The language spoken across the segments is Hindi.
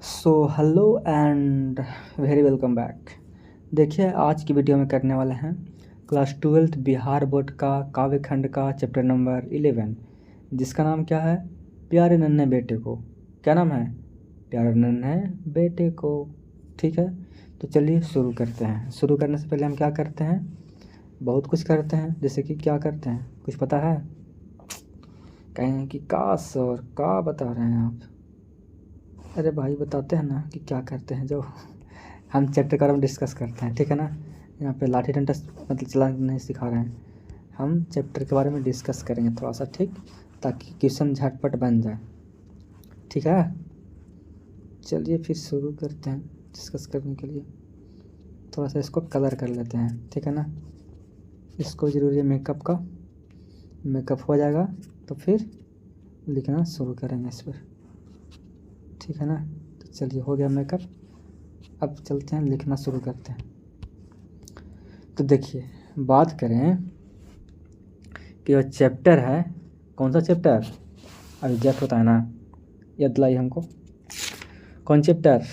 So hello and very welcome back. देखिए आज की वीडियो में करने वाले हैं क्लास 12th बिहार बोर्ड का काव्य खंड का चैप्टर नंबर 11 जिसका नाम क्या है, प्यारे नन्हे बेटे को। क्या नाम है? प्यारे नन्हे बेटे को। ठीक है, तो चलिए शुरू करते हैं। शुरू करने से पहले हम क्या करते हैं, बहुत कुछ करते हैं। जैसे कि क्या करते हैं, कुछ पता है? कहें कि का सर का बता रहे हैं आप? अरे भाई बताते हैं ना कि क्या करते हैं। जो हम चैप्टर के बारे में डिस्कस करते हैं, ठीक है ना। यहाँ पे लाठी डंडा मतलब चलाना नहीं सिखा रहे हैं, हम चैप्टर के बारे में डिस्कस करेंगे थोड़ा सा, ठीक, ताकि क्वेश्चन झटपट बन जाए। ठीक है, चलिए फिर शुरू करते हैं। डिस्कस करने के लिए थोड़ा सा इसको कलर कर लेते हैं, ठीक है ना। इसको ज़रूरी है मेकअप का। मेकअप हो जाएगा तो फिर लिखना शुरू करेंगे इस पर, ठीक है ना। तो चलिए हो गया मेकअप, अब चलते हैं लिखना शुरू करते हैं। तो देखिए बात करें कि वो चैप्टर है, कौन सा चैप्टर? अभी जस्ट होता है ना, याद दिलाई हमको। कौन चैप्टर,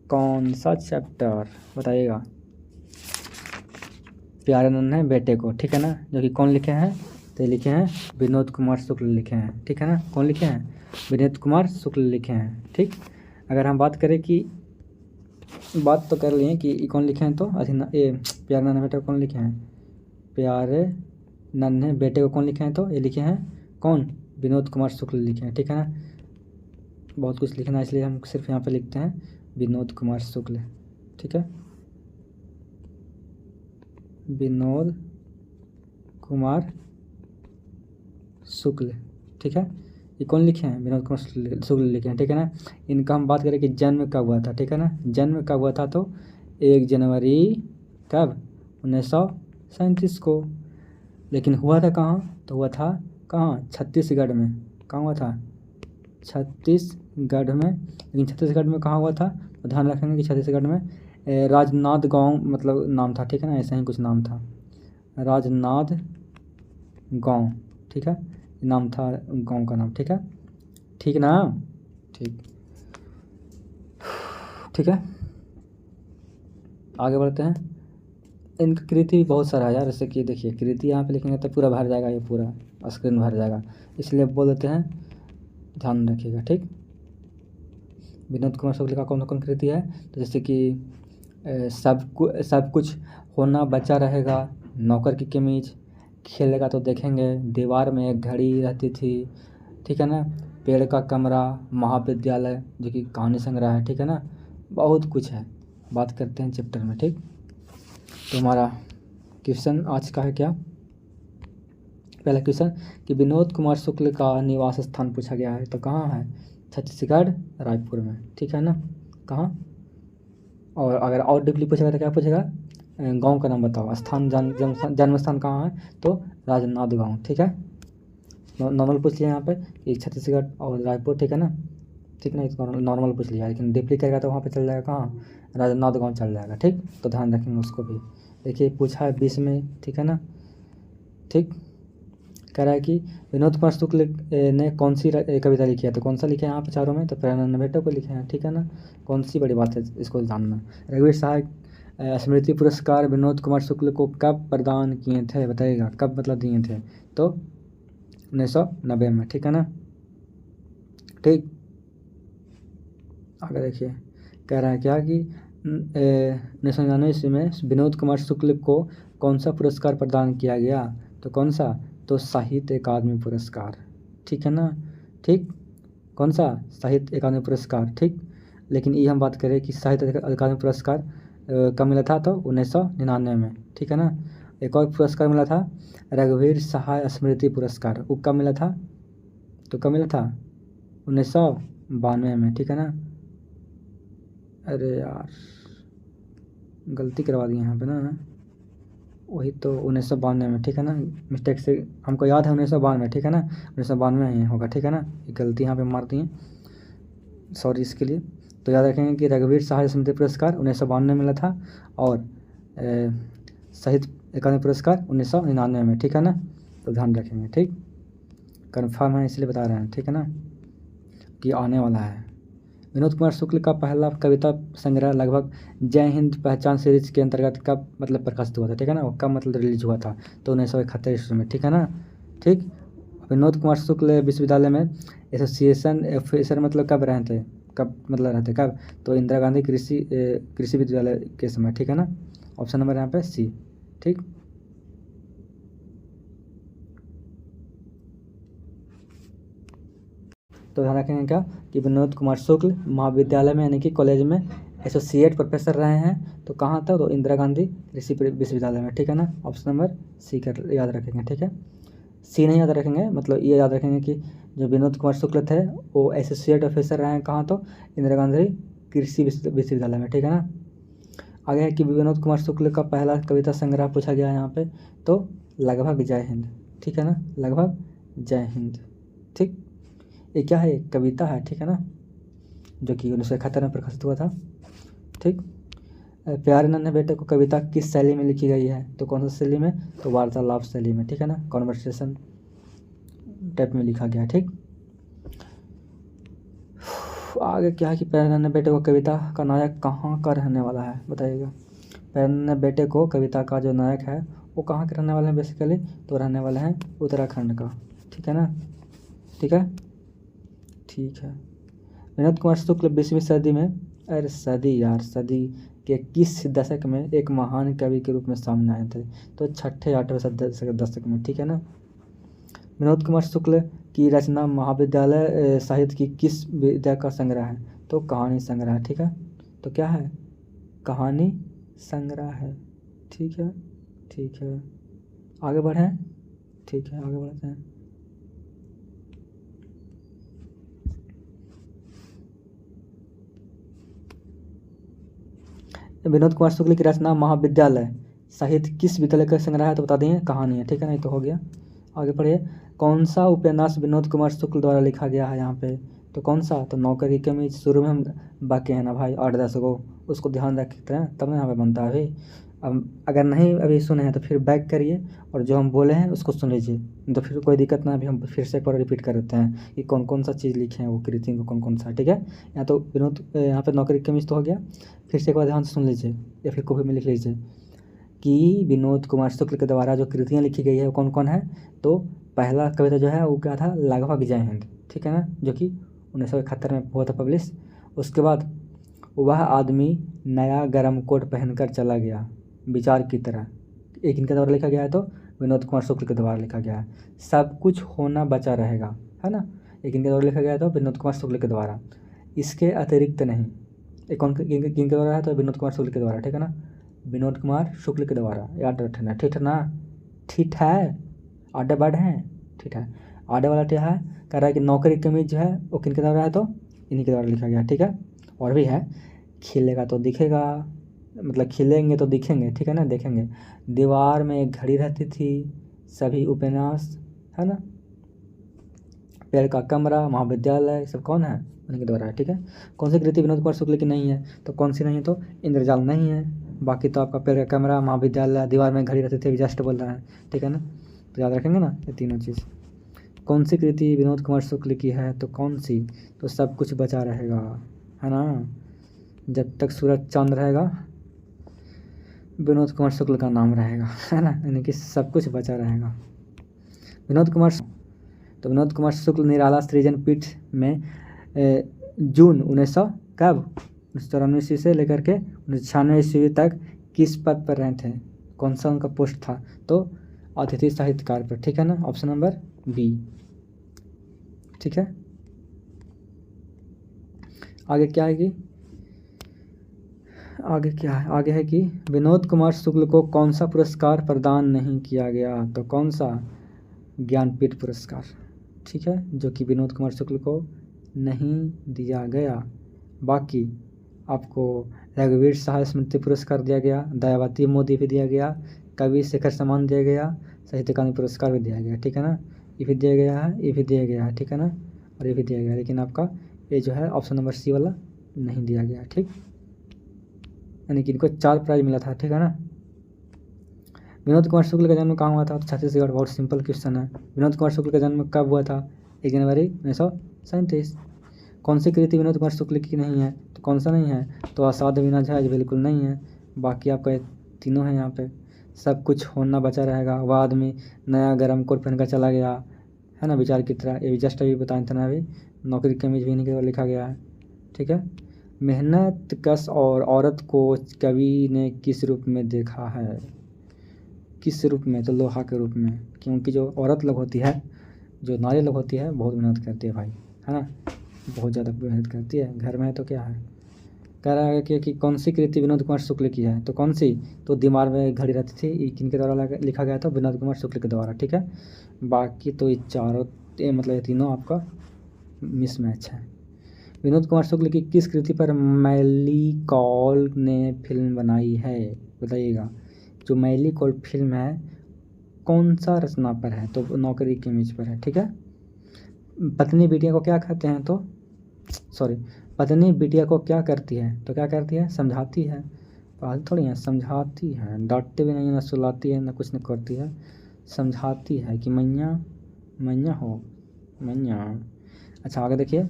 कौन सा चैप्टर बताइएगा? प्यारे नन्हे बेटे को, ठीक है ना। जो कि कौन लिखे हैं, तो लिखे हैं विनोद कुमार शुक्ल लिखे हैं, ठीक है ना। कौन लिखे हैं? विनोद कुमार शुक्ल लिखे हैं, ठीक। अगर हम बात करें कि बात तो कर लिए कि ये कौन लिखे हैं, तो ये प्यारे नन्हे बेटे को कौन लिखे हैं? प्यारे नन्हे बेटे को कौन लिखे हैं, तो ये लिखे हैं कौन? विनोद कुमार शुक्ल लिखे हैं, ठीक है ना। बहुत कुछ लिखना है इसलिए हम सिर्फ यहाँ पे लिखते हैं विनोद कुमार शुक्ल, ठीक है। विनोद कुमार शुक्ल, ठीक है। ये कौन लिखे हैं? विनोद कुमार शुक्ल लिखे हैं, ठीक है ना। इनका हम बात करें कि जन्म कब हुआ था, ठीक है ना। जन्म कब हुआ था, तो 1 जनवरी कब? 1937 को। लेकिन हुआ था कहाँ? तो हुआ था कहाँ? छत्तीसगढ़ में। कहाँ हुआ था? छत्तीसगढ़ में। लेकिन छत्तीसगढ़ में कहाँ हुआ था, तो ध्यान रखेंगे कि छत्तीसगढ़ में राजनांद गांव मतलब नाम था, ठीक है ना। ऐसा ही कुछ नाम था, राजनांद गांव, ठीक है। नाम था गांव का नाम, ठीक है। ठीक ना, ठीक, ठीक है। आगे बढ़ते हैं। इनकी कृति भी बहुत सारा है यार, जैसे कि देखिए कृति यहाँ पे लिखेंगे तो पूरा भर जाएगा, ये पूरा स्क्रीन भर जाएगा, इसलिए बोल देते हैं, ध्यान रखिएगा, ठीक। विनोद कुमार शुक्ल का कौन कौन कृति है, तो जैसे कि सब कुछ होना बचा रहेगा, नौकर की कमीज, खेलेगा तो देखेंगे, दीवार में एक घड़ी रहती थी, ठीक है ना। पेड़ का कमरा, महाविद्यालय जो कि कहानी संग्रह है, ठीक है ना। बहुत कुछ है, बात करते हैं चैप्टर में, ठीक। तो हमारा क्वेश्चन आज का है क्या, पहला क्वेश्चन कि विनोद कुमार शुक्ल का निवास स्थान पूछा गया है, तो कहाँ है? छत्तीसगढ़ रायपुर में, ठीक है ना। कहाँ? और अगर और डीपली पूछेगा तो क्या पूछेगा? गांव का नाम बताओ, स्थान जन्म स्थान कहाँ है, तो राजनांद गांव, ठीक है। नॉर्मल पूछ लिया यहाँ पे कि छत्तीसगढ़ और रायपुर, ठीक है ना। ठीक ना, नॉर्मल पूछ लिया, लेकिन डीपली करेगा तो वहाँ पे चल जाएगा कहाँ? राजनांद गांव चल जाएगा, ठीक। तो ध्यान रखेंगे उसको भी। देखिए पूछा है 20 में, ठीक है ना, ठीक। कह रहा है कि विनोद कुमार शुक्ल ने कौन सी कविता लिखी है, तो कौन सा लिखे हैं यहाँ पे चारों में, तो प्यारे नन्हे बेटे को लिखे हैं, ठीक है ना। कौन सी बड़ी बात है इसको जानना। रघुवीर सहाय स्मृति पुरस्कार विनोद कुमार शुक्ल को कब प्रदान किए थे, बताइएगा कब मतलब दिए थे, तो 1990 में, ठीक है ना, ठीक। आगे देखिए कह रहा है क्या कि 1999 ईस्वी में विनोद कुमार शुक्ल को कौन सा पुरस्कार प्रदान किया गया, तो कौन सा, तो साहित्य अकादमी पुरस्कार, ठीक है ना, ठीक। कौन सा? साहित्य अकादमी पुरस्कार, ठीक। लेकिन ये हम बात करें कि साहित्य अकादमी पुरस्कार कब मिला था, तो 1999 में, ठीक है ना। एक और पुरस्कार मिला था रघुवीर सहाय स्मृति पुरस्कार, वो कब मिला था, तो कब मिला था? 1992 में, ठीक है ना। अरे यार गलती करवा दी यहाँ पे ना, वही तो 1992 में, ठीक है ना। मिस्टेक से हमको याद है 1992, ठीक है ना, 1992 ही होगा, ठीक है ना। ये गलती यहाँ पे मार दी है, सॉरी इसके लिए। तो याद रखेंगे कि रघुवीर सहाय स्मृति पुरस्कार 1992 में मिला था, और साहित्य अकादमी पुरस्कार 1999 में, ठीक है ना। तो ध्यान रखेंगे, ठीक। कन्फर्म है इसलिए बता रहे हैं, ठीक है ना, कि आने वाला है। विनोद कुमार शुक्ल का पहला कविता संग्रह लगभग जय हिंद पहचान सीरीज के अंतर्गत कब मतलब प्रकाशित हुआ था, ठीक है ना, वो कब मतलब रिलीज हुआ था, तो 1971 ईस्वी में, ठीक है ना। ठीक, विनोद कुमार शुक्ल विश्वविद्यालय में एसोसिएशन ऑफिसर मतलब कब रहे थे, कब मतलब रहते कब, तो इंदिरा गांधी कृषि विश्वविद्यालय के समय, ठीक है ना। ऑप्शन नंबर यहाँ पे सी। ठीक, तो ध्यान रखेंगे क्या कि विनोद कुमार शुक्ल महाविद्यालय में यानी कि कॉलेज में एसोसिएट प्रोफेसर रहे हैं, तो कहाँ था, तो इंदिरा गांधी कृषि विश्वविद्यालय में, ठीक है ना। ऑप्शन नंबर सी कर याद रखेंगे, ठीक है। सी नहीं याद रखेंगे, मतलब ये याद रखेंगे कि जो विनोद कुमार शुक्ल थे वो एसोसिएट प्रोफेसर रहे हैं कहाँ, तो इंदिरा गांधी कृषि विश्वविद्यालय में, ठीक है ना। आगे है कि विनोद कुमार शुक्ल का पहला कविता संग्रह पूछा गया है यहाँ पे, तो लगभग जय हिंद, ठीक है ना, लगभग जय हिंद। ठीक, ये क्या है, एक कविता है, ठीक है ना, जो कि 1971 में प्रकाशित हुआ था। ठीक, प्यारे नन्हे बेटे को कविता किस शैली में लिखी गई है, तो कौन सी शैली में, तो वार्तालाप शैली में, ठीक है ना, कॉन्वर्सेशन टाइप में लिखा गया। ठीक, आगे क्या है कि प्यारे नन्हे बेटे को कविता का नायक कहाँ का रहने वाला है, बताइएगा। प्यारे नन्हे बेटे को कविता का जो नायक है वो कहाँ के रहने वाले हैं बेसिकली, तो रहने वाले हैं उत्तराखंड का, ठीक है ना। ठीक है, ठीक है। विनोद कुमार शुक्ल 20वीं सदी में, अरे सदी यार, सदी के किस दशक में एक महान कवि के रूप में सामने आए थे, तो 6ठे-8वें दशक में, ठीक है ना। विनोद कुमार शुक्ल की रचना महाविद्यालय साहित्य की किस विधा का संग्रह है, तो कहानी संग्रह है, ठीक है। तो क्या है, कहानी संग्रह है, ठीक है, ठीक है। आगे बढ़ें, ठीक है, आगे बढ़ते हैं। विनोद कुमार शुक्ल की रचना महाविद्यालय साहित्य किस विद्यालय का संग्रह है, तो बता देंगे कहानी है, ठीक है ना, ये तो हो गया। आगे पढ़िए, कौन सा उपन्यास विनोद कुमार शुक्ल द्वारा लिखा गया है यहाँ पे, तो कौन सा, तो नौकर की कमी। शुरू में हम बाकी है ना भाई 8-10 को, उसको ध्यान रखते हैं तब ना यहाँ पे बनता है अभी। अब अगर नहीं अभी सुने हैं तो फिर बैक करिए और जो हम बोले हैं उसको सुन लीजिए, तो फिर कोई दिक्कत ना, अभी हम फिर से एक बार रिपीट कर देते हैं कि कौन कौन सा चीज़ लिखे हैं वो कृति को, कौन कौन सा, ठीक है। यहाँ तो विनोद यहाँ पे नौकरी की कमी तो हो गया, फिर से एक बार ध्यान से सुन लीजिए या फिर कॉपी में लिख लीजिए कि विनोद कुमार शुक्ल के द्वारा जो कृतियाँ लिखी गई है वो कौन कौन है, तो पहला कविता जो है वो क्या था, लगभग जय हिंद, ठीक है ना, जो कि 1971 में हुआ था पब्लिश। उसके बाद वह आदमी नया गर्म कोट पहनकर चला गया विचार की तरह, एक इनके द्वारा लिखा गया है, तो विनोद कुमार शुक्ल के द्वारा लिखा गया है। सब कुछ होना बचा रहेगा, है ना, एक इनके द्वारा लिखा गया है, तो विनोद कुमार शुक्ल के द्वारा, इसके अतिरिक्त नहीं। एक कौन किनके द्वारा है, तो विनोद कुमार शुक्ल के द्वारा, ठीक है ना, विनोद कुमार शुक्ल के द्वारा, याद रखना, ठीक है ना, ठीक है, आडे बढ़ हैं, ठीक है। आडे वाला क्या है, कह रहा है कि नौकरी की कमी जो है वो किनके द्वारा है, तो इन्हीं के द्वारा लिखा गया, ठीक है। और भी है, खिलेगा तो दिखेगा, मतलब खिलेंगे तो दिखेंगे, ठीक है ना, देखेंगे। दीवार में एक घड़ी रहती थी, सभी उपन्यास, है ना, पेड़ का कमरा, महाविद्यालय, सब कौन है, उनके द्वारा है, ठीक है। कौन सी कृति विनोद कुमार शुक्ल की नहीं है, तो कौन सी नहीं है, तो इंद्रजाल नहीं है। बाकी तो आपका पेड़ का कमरा, महाविद्यालय, दीवार में घड़ी रहती थी, जस्ट बोल रहा है, ठीक है ना, तो याद रखेंगे ना ये तीनों चीज़। कौन सी कृति विनोद कुमार शुक्ल की है, तो कौन सी, तो सब कुछ बचा रहेगा, है ना, जब तक सूरज चांद रहेगा विनोद कुमार शुक्ल का नाम रहेगा, है ना, यानी कि सब कुछ बचा रहेगा। विनोद कुमार, तो विनोद कुमार शुक्ल निराला सृजन पीठ में जून 1900 कब 1994 ईस्वी से लेकर के 1996 ईस्वी तक किस पद पर रहे थे, कौन सा उनका पोस्ट था, तो अतिथि साहित्यकार पर, ठीक है ना, ऑप्शन नंबर बी, ठीक है। आगे क्या है कि आगे क्या है, आगे है कि विनोद कुमार शुक्ल को कौन सा पुरस्कार प्रदान नहीं किया गया, तो कौन सा, ज्ञानपीठ पुरस्कार, ठीक है, जो कि विनोद कुमार शुक्ल को नहीं दिया गया। बाकी आपको रघुवीर सहाय स्मृति पुरस्कार दिया गया, दयावती मोदी भी दिया गया, कवि शेखर सम्मान दिया गया, साहित्य अकादमी पुरस्कार भी दिया गया, ठीक है ना, ये भी दिया गया है, ये भी दिया गया है, ठीक है ना, और ये भी दिया गया, लेकिन आपका ये जो है ऑप्शन नंबर सी वाला नहीं दिया गया, ठीक, यानी कि इनको 4 प्राइज मिला था, ठीक है ना। विनोद कुमार शुक्ल का जन्म कहाँ हुआ था, तो छत्तीसगढ़, बहुत सिंपल क्वेश्चन है। विनोद कुमार शुक्ल का जन्म कब हुआ था, 1 जनवरी 1937। कौन सी कृति विनोद कुमार शुक्ल की नहीं है, तो कौन सा नहीं है, तो असाध्य विना जहाज बिल्कुल नहीं है। बाकी आपका तीनों है यहाँ पे। सब कुछ होना बचा रहेगा, वह आदमी नया गरम कोट पहन कर चला गया, है ना, विचार की तरह। ये जस्ट अभी बताया था ना, अभी नौकरी की कमीज भी इन्हीं के द्वारा लिखा गया है, ठीक है। मेहनत कश और औरत को कवि ने किस रूप में देखा है, किस रूप में, तो लोहा के रूप में। क्योंकि जो औरत लोग होती है, जो नारी लोग होती है, बहुत मेहनत करती है भाई, है ना, बहुत ज़्यादा मेहनत करती है। घर में है तो क्या है, कह रहा है कि कौन सी कृति विनोद कुमार शुक्ल की है, तो कौन सी, तो दीवार में घड़ी रहती थी, ये किनके द्वारा लिखा गया था, विनोद कुमार शुक्ल के द्वारा, ठीक है। बाकी तो ये चारों मतलब ये तीनों आपका मिसमैच है। विनोद कुमार शुक्ल की किस कृति पर मैली कॉल ने फिल्म बनाई है, बताइएगा। जो मैली कॉल फिल्म है कौन सा रचना पर है, तो नौकरी की कमीज पर है, ठीक है। पत्नी बिटिया को क्या कहते हैं, तो सॉरी, पत्नी बिटिया को क्या करती है, तो क्या करती है, समझाती है। बात थोड़ी है, समझाती है, डांटते भी नहीं है, ना सुलाती है, ना कुछ नहीं करती है, समझाती है कि मैया मैया हो मैया। अच्छा आगे देखिए,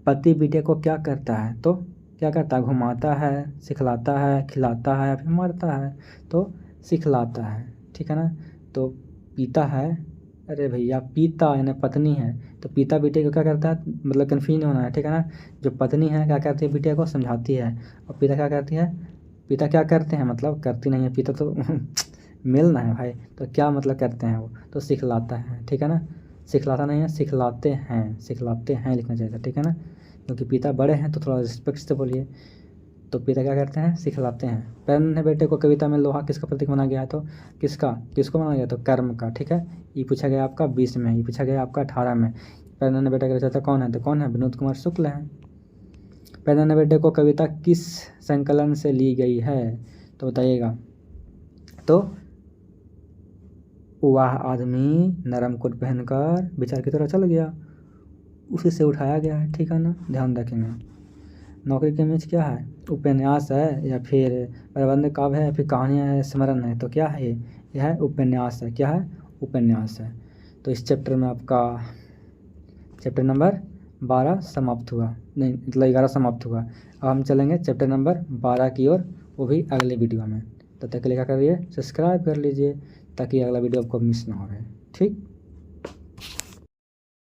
पति बिटिया को क्या करता है, तो क्या करता है, घुमाता है, सिखलाता है, खिलाता है, या फिर मारता है, तो सिखलाता है, ठीक है ना। तो पीता है, अरे भैया पीता यानी पत्नी है, तो पिता बेटे को क्या करता है, मतलब कन्फ्यूज नहीं होना है, ठीक है ना। जो पत्नी है क्या करती है, बिटिया को समझाती है, और पिता क्या करती है, पिता क्या करते हैं, मतलब करती नहीं है, पिता तो मिलना है भाई, तो क्या मतलब करते हैं वो, तो सिखलाता है, ठीक है ना। सिखलाता नहीं है, सिखलाते हैं, सिखलाते हैं लिखना चाहिए था, ठीक है ना, क्योंकि पिता बड़े हैं तो थोड़ा रिस्पेक्ट से बोलिए। तो पिता क्या करते हैं, सिखलाते हैं। पैरन ने बेटे को कविता में लोहा किसका प्रतीक माना गया है, तो किसका, किसको माना गया, तो कर्म का, ठीक है। ये पूछा गया आपका 20 में, ये पूछा गया आपका 18 में। पैरन ने बेटे का रचयिता कौन है, तो कौन है, विनोद कुमार शुक्ल है। पैरन ने बेटे को कविता किस संकलन से ली गई है, तो बताइएगा। तो वह आदमी नरम कोट पहनकर विचार की तरह चल गया, उसी से उठाया गया है, ठीक है ना, ध्यान रखेंगे। नौकरी की इमेज क्या है, उपन्यास है, या फिर प्रबंध काव्य है, या फिर कहानियाँ है, स्मरण है, तो क्या है ये, यह है उपन्यास है, क्या है, उपन्यास है। तो इस चैप्टर में आपका चैप्टर नंबर 12 समाप्त हुआ, नहीं मतलब 11 समाप्त हुआ। अब हम चलेंगे चैप्टर नंबर 12 की ओर, वो भी अगले वीडियो में। तब तक के लिए क्या करिए, सब्सक्राइब कर लीजिए, ताकि अगला वीडियो आपको मिस ना हो, ठीक।